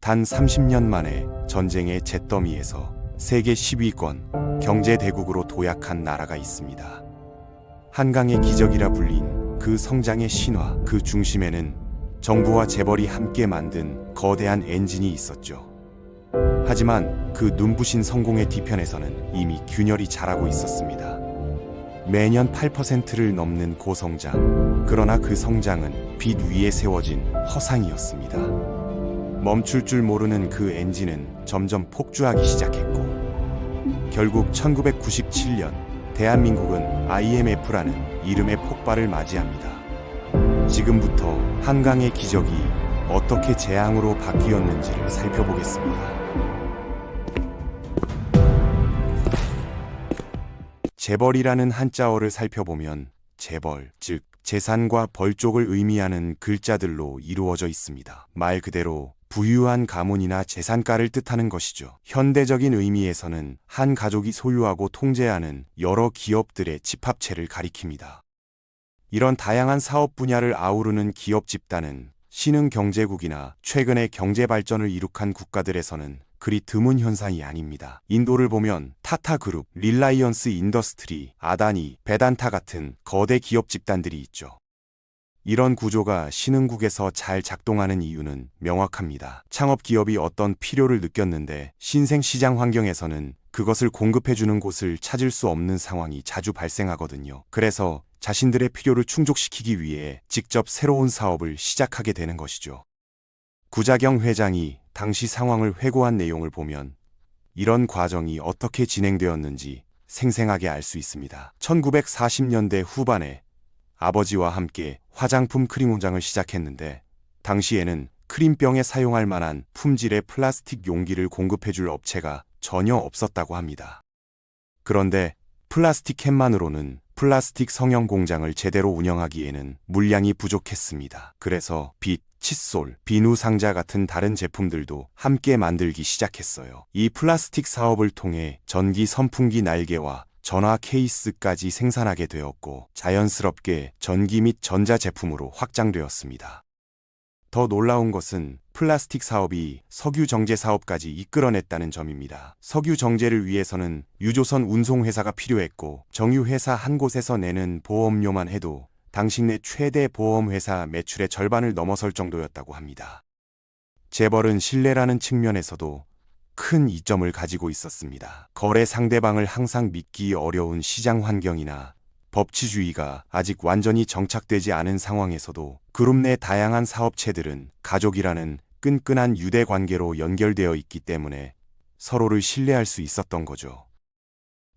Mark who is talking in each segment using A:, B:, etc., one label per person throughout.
A: 단 30년 만에 전쟁의 잿더미에서 세계 10위권 경제 대국으로 도약한 나라가 있습니다. 한강의 기적이라 불린 그 성장의 신화, 그 중심에는 정부와 재벌이 함께 만든 거대한 엔진이 있었죠. 하지만 그 눈부신 성공의 뒤편에서는 이미 균열이 자라고 있었습니다. 매년 8%를 넘는 고성장, 그러나 그 성장은 빛 위에 세워진 허상이었습니다. 멈출 줄 모르는 그 엔진은 점점 폭주하기 시작했고, 결국 1997년 대한민국은 IMF라는 이름의 폭발을 맞이합니다. 지금부터 한강의 기적이 어떻게 재앙으로 바뀌었는지를 살펴보겠습니다. 재벌이라는 한자어를 살펴보면 재벌, 즉 재산과 벌 쪽을 의미하는 글자들로 이루어져 있습니다. 말 그대로 부유한 가문이나 재산가를 뜻하는 것이죠. 현대적인 의미에서는 한 가족이 소유하고 통제하는 여러 기업들의 집합체를 가리킵니다. 이런 다양한 사업 분야를 아우르는 기업 집단은 신흥경제국이나 최근의 경제 발전을 이룩한 국가들에서는 그리 드문 현상이 아닙니다. 인도를 보면 타타그룹, 릴라이언스 인더스트리, 아다니, 베단타 같은 거대 기업 집단들이 있죠. 이런 구조가 신흥국에서 잘 작동하는 이유는 명확합니다. 창업기업이 어떤 필요를 느꼈는데 신생시장 환경에서는 그것을 공급해주는 곳을 찾을 수 없는 상황이 자주 발생하거든요. 그래서 자신들의 필요를 충족시키기 위해 직접 새로운 사업을 시작하게 되는 것이죠. 구자경 회장이 당시 상황을 회고한 내용을 보면 이런 과정이 어떻게 진행되었는지 생생하게 알 수 있습니다. 1940년대 후반에 아버지와 함께 화장품 크림 공장을 시작했는데 당시에는 크림병에 사용할 만한 품질의 플라스틱 용기를 공급해줄 업체가 전혀 없었다고 합니다. 그런데 플라스틱 캔만으로는 플라스틱 성형 공장을 제대로 운영하기에는 물량이 부족했습니다. 그래서 빗, 칫솔, 비누 상자 같은 다른 제품들도 함께 만들기 시작했어요. 이 플라스틱 사업을 통해 전기 선풍기 날개와 전화 케이스까지 생산하게 되었고 자연스럽게 전기 및 전자 제품으로 확장되었습니다. 더 놀라운 것은 플라스틱 사업이 석유 정제 사업까지 이끌어냈다는 점입니다. 석유 정제를 위해서는 유조선 운송회사가 필요했고 정유회사 한 곳에서 내는 보험료만 해도 당시 내 최대 보험회사 매출의 절반을 넘어설 정도였다고 합니다. 재벌은 신뢰라는 측면에서도 큰 이점을 가지고 있었습니다. 거래 상대방을 항상 믿기 어려운 시장 환경이나 법치주의가 아직 완전히 정착되지 않은 상황에서도 그룹 내 다양한 사업체들은 가족이라는 끈끈한 유대 관계로 연결되어 있기 때문에 서로를 신뢰할 수 있었던 거죠.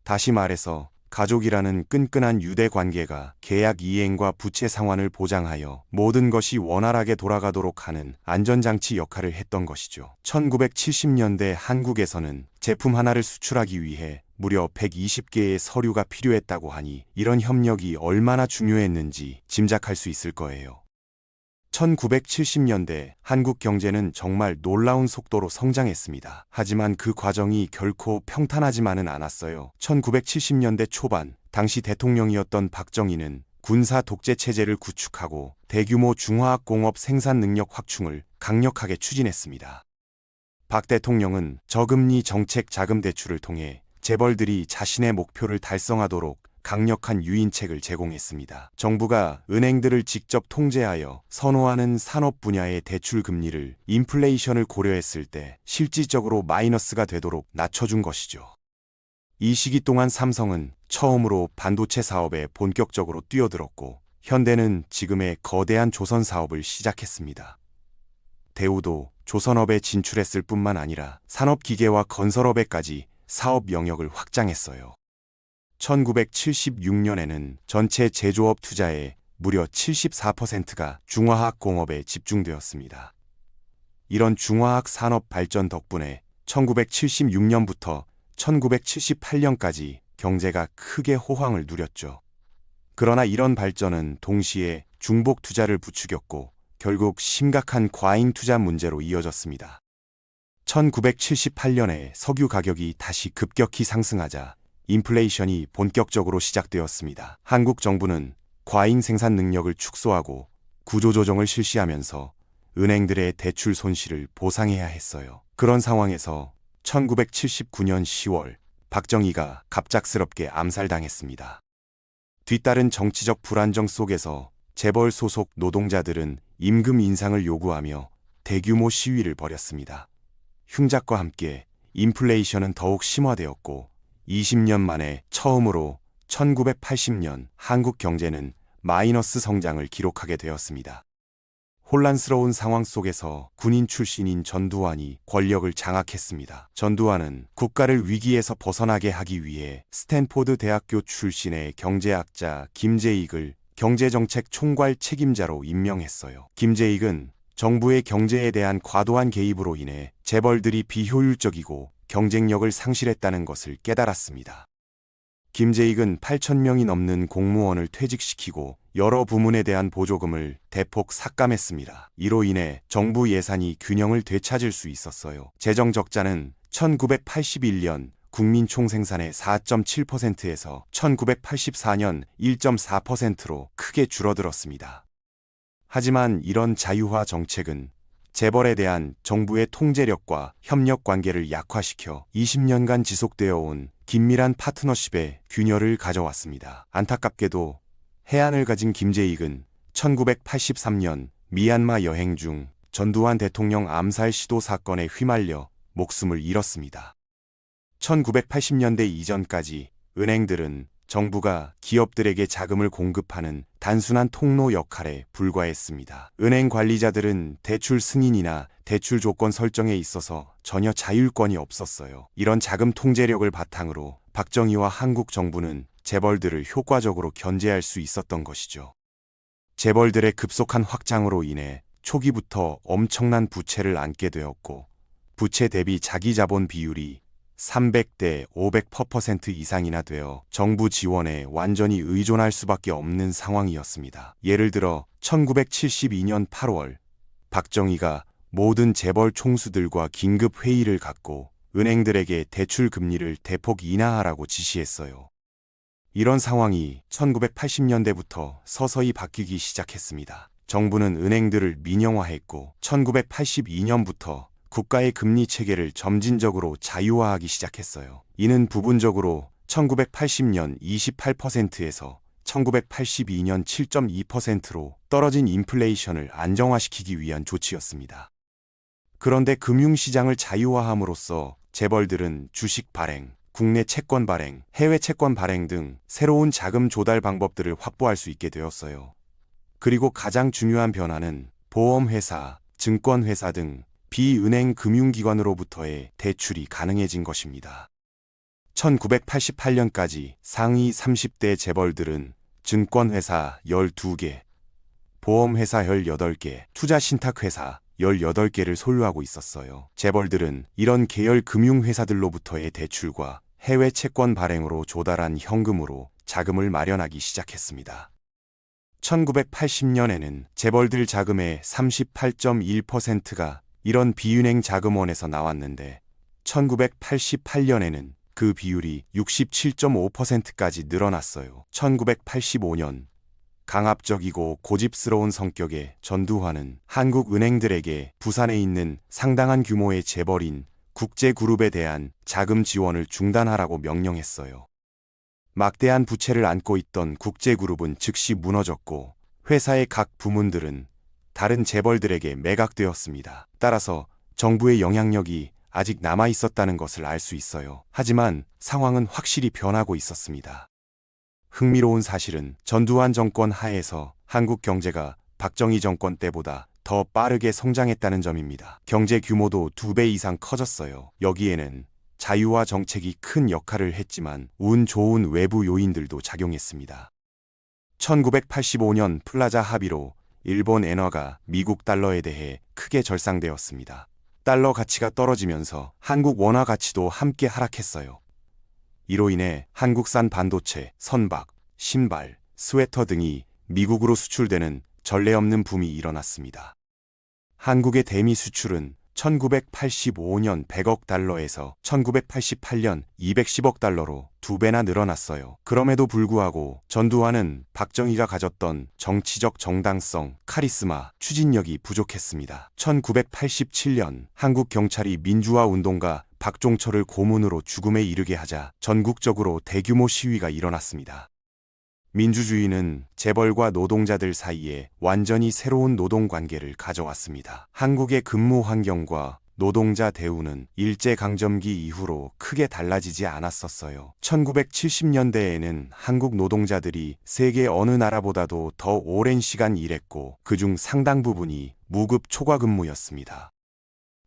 A: 다시 말해서 가족이라는 끈끈한 유대 관계가 계약 이행과 부채 상환을 보장하여 모든 것이 원활하게 돌아가도록 하는 안전장치 역할을 했던 것이죠. 1970년대 한국에서는 제품 하나를 수출하기 위해 무려 120개의 서류가 필요했다고 하니 이런 협력이 얼마나 중요했는지 짐작할 수 있을 거예요. 1970년대 한국 경제는 정말 놀라운 속도로 성장했습니다. 하지만 그 과정이 결코 평탄하지만은 않았어요. 1970년대 초반 당시 대통령이었던 박정희는 군사 독재 체제를 구축하고 대규모 중화학 공업 생산 능력 확충을 강력하게 추진했습니다. 박 대통령은 저금리 정책 자금 대출을 통해 재벌들이 자신의 목표를 달성하도록 강력한 유인책을 제공했습니다. 정부가 은행들을 직접 통제하여 선호하는 산업 분야의 대출 금리를 인플레이션을 고려했을 때 실질적으로 마이너스가 되도록 낮춰준 것이죠. 이 시기 동안 삼성은 처음으로 반도체 사업에 본격적으로 뛰어들었고 현대는 지금의 거대한 조선 사업을 시작했습니다. 대우도 조선업에 진출했을 뿐만 아니라 산업기계와 건설업에까지 사업 영역을 확장했어요. 1976년에는 전체 제조업 투자의 무려 74%가 중화학 공업에 집중되었습니다. 이런 중화학 산업 발전 덕분에 1976년부터 1978년까지 경제가 크게 호황을 누렸죠. 그러나 이런 발전은 동시에 중복 투자를 부추겼고 결국 심각한 과잉 투자 문제로 이어졌습니다. 1978년에 석유 가격이 다시 급격히 상승하자 인플레이션이 본격적으로 시작되었습니다. 한국 정부는 과잉 생산 능력을 축소하고 구조조정을 실시하면서 은행들의 대출 손실을 보상해야 했어요. 그런 상황에서 1979년 10월 박정희가 갑작스럽게 암살당했습니다. 뒤따른 정치적 불안정 속에서 재벌 소속 노동자들은 임금 인상을 요구하며 대규모 시위를 벌였습니다. 흉작과 함께 인플레이션은 더욱 심화되었고 20년 만에 처음으로 1980년 한국 경제는 마이너스 성장을 기록하게 되었습니다. 혼란스러운 상황 속에서 군인 출신인 전두환이 권력을 장악했습니다. 전두환은 국가를 위기에서 벗어나게 하기 위해 스탠포드 대학교 출신의 경제학자 김재익을 경제정책 총괄 책임자로 임명했어요. 김재익은 정부의 경제에 대한 과도한 개입으로 인해 재벌들이 비효율적이고 경쟁력을 상실했다는 것을 깨달았습니다. 김재익은 8,000명이 넘는 공무원을 퇴직시키고 여러 부문에 대한 보조금을 대폭 삭감했습니다. 이로 인해 정부 예산이 균형을 되찾을 수 있었어요. 재정 적자는 1981년 국민 총생산의 4.7%에서 1984년 1.4%로 크게 줄어들었습니다. 하지만 이런 자유화 정책은 재벌에 대한 정부의 통제력과 협력 관계를 약화시켜 20년간 지속되어 온 긴밀한 파트너십의 균열을 가져왔습니다. 안타깝게도 해안을 가진 김재익은 1983년 미얀마 여행 중 전두환 대통령 암살 시도 사건에 휘말려 목숨을 잃었습니다. 1980년대 이전까지 은행들은 정부가 기업들에게 자금을 공급하는 단순한 통로 역할에 불과했습니다. 은행 관리자들은 대출 승인이나 대출 조건 설정에 있어서 전혀 자율권이 없었어요. 이런 자금 통제력을 바탕으로 박정희와 한국 정부는 재벌들을 효과적으로 견제할 수 있었던 것이죠. 재벌들의 급속한 확장으로 인해 초기부터 엄청난 부채를 안게 되었고 부채 대비 자기 자본 비율이 300대 500% 이상이나 되어 정부 지원에 완전히 의존할 수밖에 없는 상황이었습니다. 예를 들어 1972년 8월 박정희가 모든 재벌 총수들과 긴급 회의를 갖고 은행들에게 대출 금리를 대폭 인하하라고 지시했어요. 이런 상황이 1980년대부터 서서히 바뀌기 시작했습니다. 정부는 은행들을 민영화했고 1982년부터 국가의 금리 체계를 점진적으로 자유화하기 시작했어요. 이는 부분적으로 1980년 28%에서 1982년 7.2%로 떨어진 인플레이션을 안정화시키기 위한 조치였습니다. 그런데 금융시장을 자유화함으로써 재벌들은 주식 발행, 국내 채권 발행, 해외 채권 발행 등 새로운 자금 조달 방법들을 확보할 수 있게 되었어요. 그리고 가장 중요한 변화는 보험회사, 증권회사 등 비은행 금융기관으로부터의 대출이 가능해진 것입니다. 1988년까지 상위 30대 재벌들은 증권회사 12개, 보험회사 18개, 투자신탁회사 18개를 소유하고 있었어요. 재벌들은 이런 계열 금융회사들로부터의 대출과 해외 채권 발행으로 조달한 현금으로 자금을 마련하기 시작했습니다. 1980년에는 재벌들 자금의 38.1%가 이런 비은행 자금원에서 나왔는데 1988년에는 그 비율이 67.5%까지 늘어났어요. 1985년 강압적이고 고집스러운 성격의 전두환은 한국 은행들에게 부산에 있는 상당한 규모의 재벌인 국제그룹에 대한 자금 지원을 중단하라고 명령했어요. 막대한 부채를 안고 있던 국제그룹은 즉시 무너졌고 회사의 각 부문들은 다른 재벌들에게 매각되었습니다. 따라서 정부의 영향력이 아직 남아 있었다는 것을 알 수 있어요. 하지만 상황은 확실히 변하고 있었습니다. 흥미로운 사실은 전두환 정권 하에서 한국 경제가 박정희 정권 때보다 더 빠르게 성장했다는 점입니다. 경제 규모도 2배 이상 커졌어요. 여기에는 자유화 정책이 큰 역할을 했지만 운 좋은 외부 요인들도 작용했습니다. 1985년 플라자 합의로 일본 엔화가 미국 달러에 대해 크게 절상되었습니다. 달러 가치가 떨어지면서 한국 원화 가치도 함께 하락했어요. 이로 인해 한국산 반도체, 선박, 신발, 스웨터 등이 미국으로 수출되는 전례 없는 붐이 일어났습니다. 한국의 대미 수출은 1985년 100억 달러에서 1988년 210억 달러로 2배나 늘어났어요. 그럼에도 불구하고 전두환은 박정희가 가졌던 정치적 정당성, 카리스마, 추진력이 부족했습니다. 1987년 한국 경찰이 민주화 운동가 박종철을 고문으로 죽음에 이르게 하자 전국적으로 대규모 시위가 일어났습니다. 민주주의는 재벌과 노동자들 사이에 완전히 새로운 노동관계를 가져왔습니다. 한국의 근무 환경과 노동자 대우는 일제강점기 이후로 크게 달라지지 않았었어요. 1970년대에는 한국 노동자들이 세계 어느 나라보다도 더 오랜 시간 일했고 그중 상당 부분이 무급 초과 근무였습니다.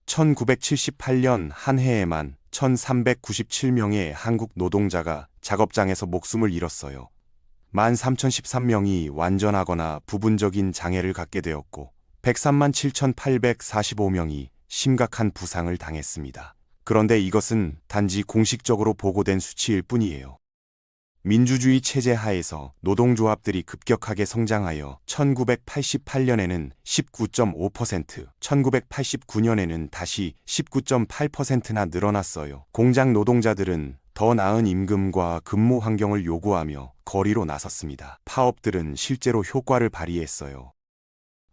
A: 1978년 한 해에만 1397명의 한국 노동자가 작업장에서 목숨을 잃었어요. 13,013명이 완전하거나 부분적인 장애를 갖게 되었고 103만 7,845명이 심각한 부상을 당했습니다. 그런데 이것은 단지 공식적으로 보고된 수치일 뿐이에요. 민주주의 체제 하에서 노동조합들이 급격하게 성장하여 1988년에는 19.5%, 1989년에는 다시 19.8%나 늘어났어요. 공장 노동자들은 더 나은 임금과 근무 환경을 요구하며 거리로 나섰습니다. 파업들은 실제로 효과를 발휘했어요.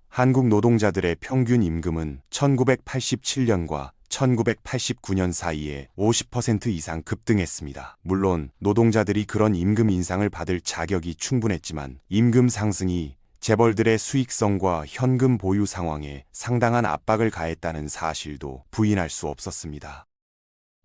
A: 한국 노동자들의 평균 임금은 1987년과 1989년 사이에 50% 이상 급등했습니다. 물론 노동자들이 그런 임금 인상을 받을 자격이 충분했지만 임금 상승이 재벌들의 수익성과 현금 보유 상황에 상당한 압박을 가했다는 사실도 부인할 수 없었습니다.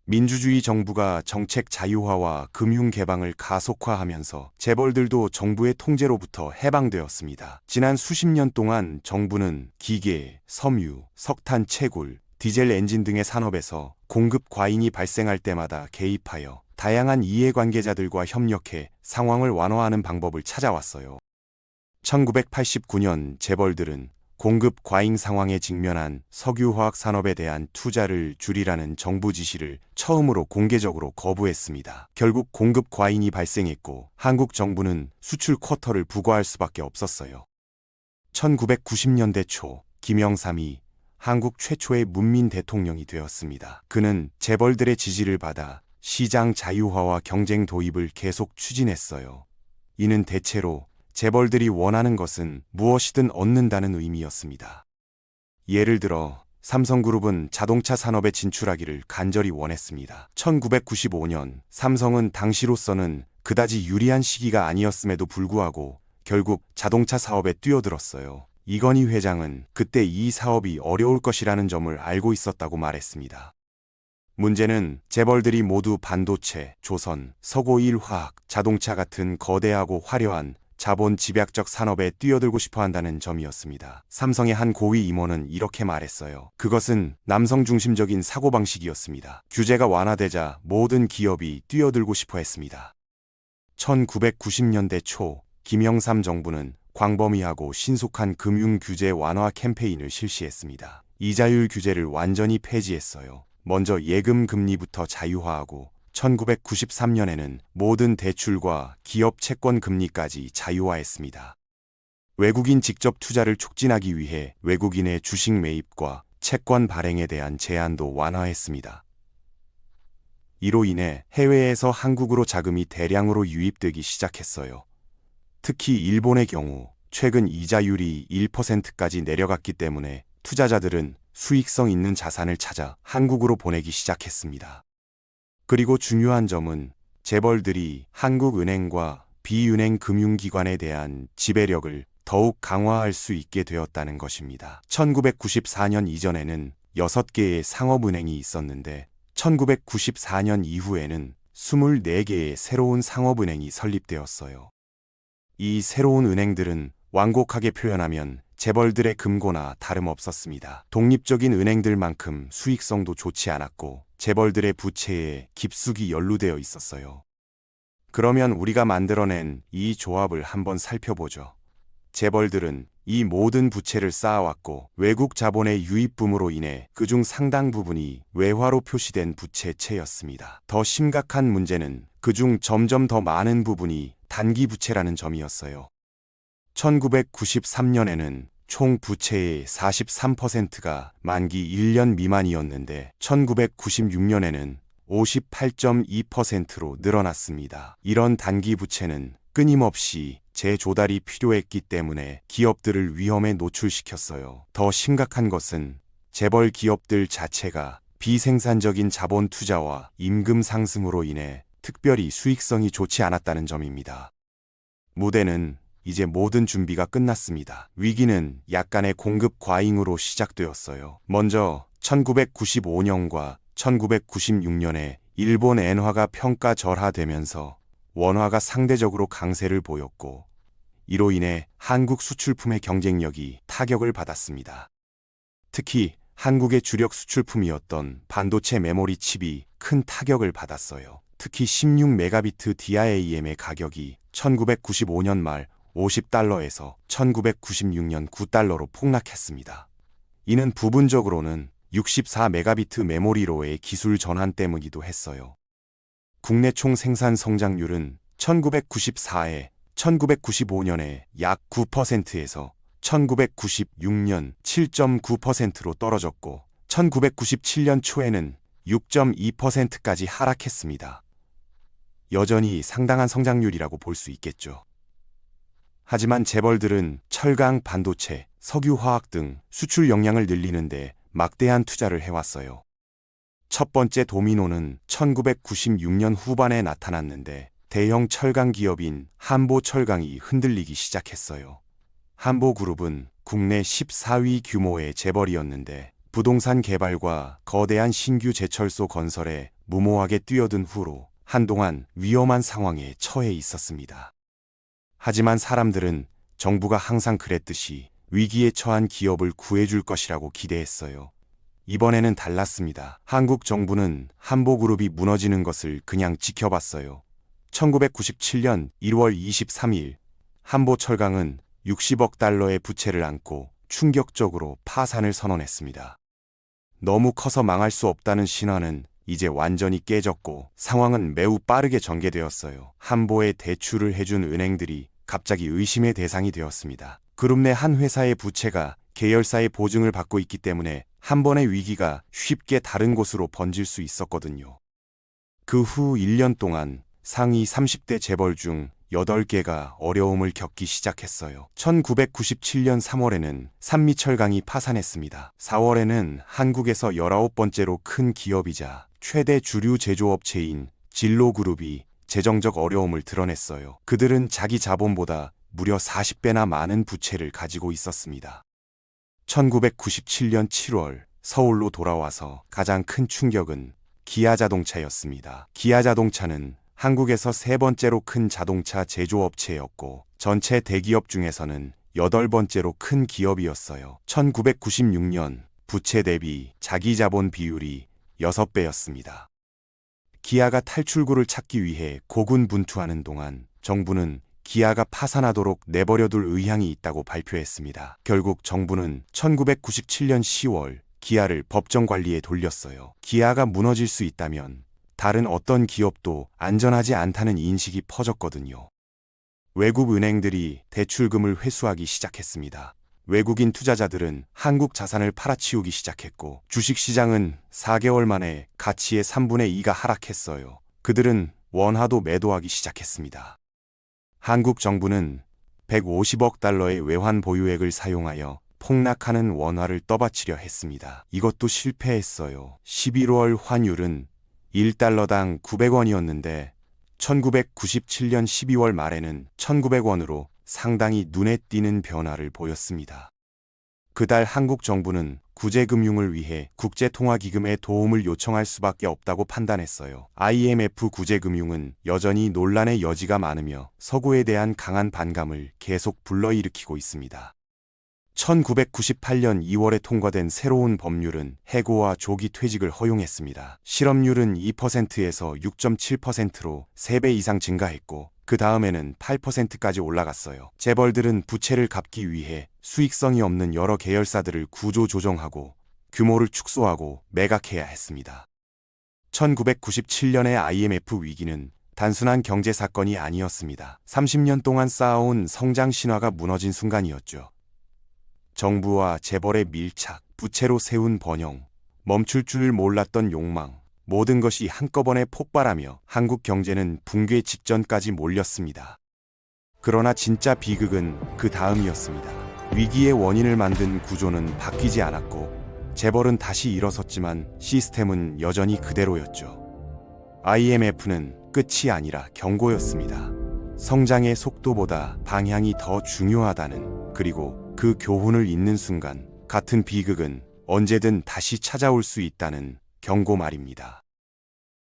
A: 민주주의 정부가 정책 자유화와 금융 개방을 가속화하면서 재벌들도 정부의 통제로부터 해방되었습니다. 지난 수십 년 동안 정부는 기계, 섬유, 석탄 채굴, 디젤 엔진 등의 산업에서 공급 과잉이 발생할 때마다 개입하여 다양한 이해관계자들과 협력해 상황을 완화하는 방법을 찾아왔어요. 1989년 재벌들은 공급 과잉 상황에 직면한 석유화학 산업에 대한 투자를 줄이라는 정부 지시를 처음으로 공개적으로 거부했습니다. 결국 공급 과잉이 발생했고 한국 정부는 수출 쿼터를 부과할 수밖에 없었어요. 1990년대 초 김영삼이 한국 최초의 문민 대통령이 되었습니다. 그는 재벌들의 지지를 받아 시장 자유화와 경쟁 도입을 계속 추진했어요. 이는 대체로 재벌들이 원하는 것은 무엇이든 얻는다는 의미였습니다. 예를 들어 삼성그룹은 자동차 산업에 진출하기를 간절히 원했습니다. 1995년 삼성은 당시로서는 그다지 유리한 시기가 아니었음에도 불구하고 결국 자동차 사업에 뛰어들었어요. 이건희 회장은 그때 이 사업이 어려울 것이라는 점을 알고 있었다고 말했습니다. 문제는 재벌들이 모두 반도체, 조선, 서고일화학, 자동차 같은 거대하고 화려한 자본 집약적 산업에 뛰어들고 싶어 한다는 점이었습니다. 삼성의 한 고위 임원은 이렇게 말했어요. 그것은 남성 중심적인 사고방식이었습니다. 규제가 완화되자 모든 기업이 뛰어들고 싶어 했습니다. 1990년대 초 김영삼 정부는 광범위하고 신속한 금융 규제 완화 캠페인을 실시했습니다. 이자율 규제를 완전히 폐지했어요. 먼저 예금 금리부터 자유화하고 1993년에는 모든 대출과 기업 채권 금리까지 자유화했습니다. 외국인 직접 투자를 촉진하기 위해 외국인의 주식 매입과 채권 발행에 대한 제한도 완화했습니다. 이로 인해 해외에서 한국으로 자금이 대량으로 유입되기 시작했어요. 특히 일본의 경우 최근 이자율이 1%까지 내려갔기 때문에 투자자들은 수익성 있는 자산을 찾아 한국으로 보내기 시작했습니다. 그리고 중요한 점은 재벌들이 한국은행과 비은행 금융기관에 대한 지배력을 더욱 강화할 수 있게 되었다는 것입니다. 1994년 이전에는 6개의 상업은행이 있었는데 1994년 이후에는 24개의 새로운 상업은행이 설립되었어요. 이 새로운 은행들은 완곡하게 표현하면 재벌들의 금고나 다름없었습니다. 독립적인 은행들만큼 수익성도 좋지 않았고 재벌들의 부채에 깊숙이 연루되어 있었어요. 그러면 우리가 만들어낸 이 조합을 한번 살펴보죠. 재벌들은 이 모든 부채를 쌓아왔고 외국 자본의 유입붐으로 인해 그중 상당 부분이 외화로 표시된 부채체였습니다. 더 심각한 문제는 그중 점점 더 많은 부분이 단기 부채라는 점이었어요. 1993년에는 총 부채의 43%가 만기 1년 미만이었는데 1996년에는 58.2%로 늘어났습니다. 이런 단기 부채는 끊임없이 재조달이 필요했기 때문에 기업들을 위험에 노출시켰어요. 더 심각한 것은 재벌 기업들 자체가 비생산적인 자본 투자와 임금 상승으로 인해 특별히 수익성이 좋지 않았다는 점입니다. 무대는 이제 모든 준비가 끝났습니다. 위기는 약간의 공급 과잉으로 시작되었어요. 먼저 1995년과 1996년에 일본 엔화가 평가절하되면서 원화가 상대적으로 강세를 보였고, 이로 인해 한국 수출품의 경쟁력이 타격을 받았습니다. 특히 한국의 주력 수출품이었던 반도체 메모리 칩이 큰 타격을 받았어요. 특히 16메가비트 DRAM의 가격이 1995년 말 50달러에서 1996년 9달러로 폭락했습니다. 이는 부분적으로는 64메가비트 메모리로의 기술 전환 때문이기도 했어요. 국내 총 생산 성장률은 1994에 1995년에 약 9%에서 1996년 7.9%로 떨어졌고 1997년 초에는 6.2%까지 하락했습니다. 여전히 상당한 성장률이라고 볼 수 있겠죠. 하지만 재벌들은 철강, 반도체, 석유화학 등 수출 역량을 늘리는데 막대한 투자를 해왔어요. 첫 번째 도미노는 1996년 후반에 나타났는데 대형 철강 기업인 한보철강이 흔들리기 시작했어요. 한보그룹은 국내 14위 규모의 재벌이었는데 부동산 개발과 거대한 신규 제철소 건설에 무모하게 뛰어든 후로 한동안 위험한 상황에 처해 있었습니다. 하지만 사람들은 정부가 항상 그랬듯이 위기에 처한 기업을 구해줄 것이라고 기대했어요. 이번에는 달랐습니다. 한국 정부는 한보그룹이 무너지는 것을 그냥 지켜봤어요. 1997년 1월 23일 한보철강은 60억 달러의 부채를 안고 충격적으로 파산을 선언했습니다. 너무 커서 망할 수 없다는 신화는 이제 완전히 깨졌고 상황은 매우 빠르게 전개되었어요. 한보에 대출을 해준 은행들이 갑자기 의심의 대상이 되었습니다. 그룹 내 한 회사의 부채가 계열사의 보증을 받고 있기 때문에 한 번의 위기가 쉽게 다른 곳으로 번질 수 있었거든요. 그 후 1년 동안 상위 30대 재벌 중 8개가 어려움을 겪기 시작했어요. 1997년 3월에는 산미철강이 파산했습니다. 4월에는 한국에서 19번째로 큰 기업이자 최대 주류 제조업체인 진로그룹이 재정적 어려움을 드러냈어요. 그들은 자기 자본보다 무려 40배나 많은 부채를 가지고 있었습니다. 1997년 7월 서울로 돌아와서 가장 큰 충격은 기아자동차였습니다. 기아자동차는 한국에서 세 번째로 큰 자동차 제조업체였고 전체 대기업 중에서는 8번째로 큰 기업이었어요. 1996년 부채 대비 자기자본 비율이 6배였습니다. 기아가 탈출구를 찾기 위해 고군분투하는 동안 정부는 기아가 파산하도록 내버려둘 의향이 있다고 발표했습니다. 결국 정부는 1997년 10월 기아를 법정 관리에 돌렸어요. 기아가 무너질 수 있다면 다른 어떤 기업도 안전하지 않다는 인식이 퍼졌거든요. 외국 은행들이 대출금을 회수하기 시작했습니다. 외국인 투자자들은 한국 자산을 팔아치우기 시작했고 주식시장은 4개월 만에 가치의 3분의 2가 하락했어요. 그들은 원화도 매도하기 시작했습니다. 한국 정부는 150억 달러의 외환 보유액을 사용하여 폭락하는 원화를 떠받치려 했습니다. 이것도 실패했어요. 11월 환율은 1달러당 900원이었는데 1997년 12월 말에는 1900원으로 상당히 눈에 띄는 변화를 보였습니다. 그달 한국 정부는 구제금융을 위해 국제통화기금에 도움을 요청할 수밖에 없다고 판단했어요. IMF 구제금융은 여전히 논란의 여지가 많으며 서구에 대한 강한 반감을 계속 불러일으키고 있습니다. 1998년 2월에 통과된 새로운 법률은 해고와 조기 퇴직을 허용했습니다. 실업률은 2%에서 6.7%로 3배 이상 증가했고 그 다음에는 8%까지 올라갔어요. 재벌들은 부채를 갚기 위해 수익성이 없는 여러 계열사들을 구조조정하고 규모를 축소하고 매각해야 했습니다. 1997년의 IMF 위기는 단순한 경제 사건이 아니었습니다. 30년 동안 쌓아온 성장 신화가 무너진 순간이었죠. 정부와 재벌의 밀착, 부채로 세운 번영, 멈출 줄 몰랐던 욕망, 모든 것이 한꺼번에 폭발하며 한국 경제는 붕괴 직전까지 몰렸습니다. 그러나 진짜 비극은 그 다음이었습니다. 위기의 원인을 만든 구조는 바뀌지 않았고 재벌은 다시 일어섰지만 시스템은 여전히 그대로였죠. IMF는 끝이 아니라 경고였습니다. 성장의 속도보다 방향이 더 중요하다는, 그리고 그 교훈을 잊는 순간 같은 비극은 언제든 다시 찾아올 수 있다는 경고 말입니다.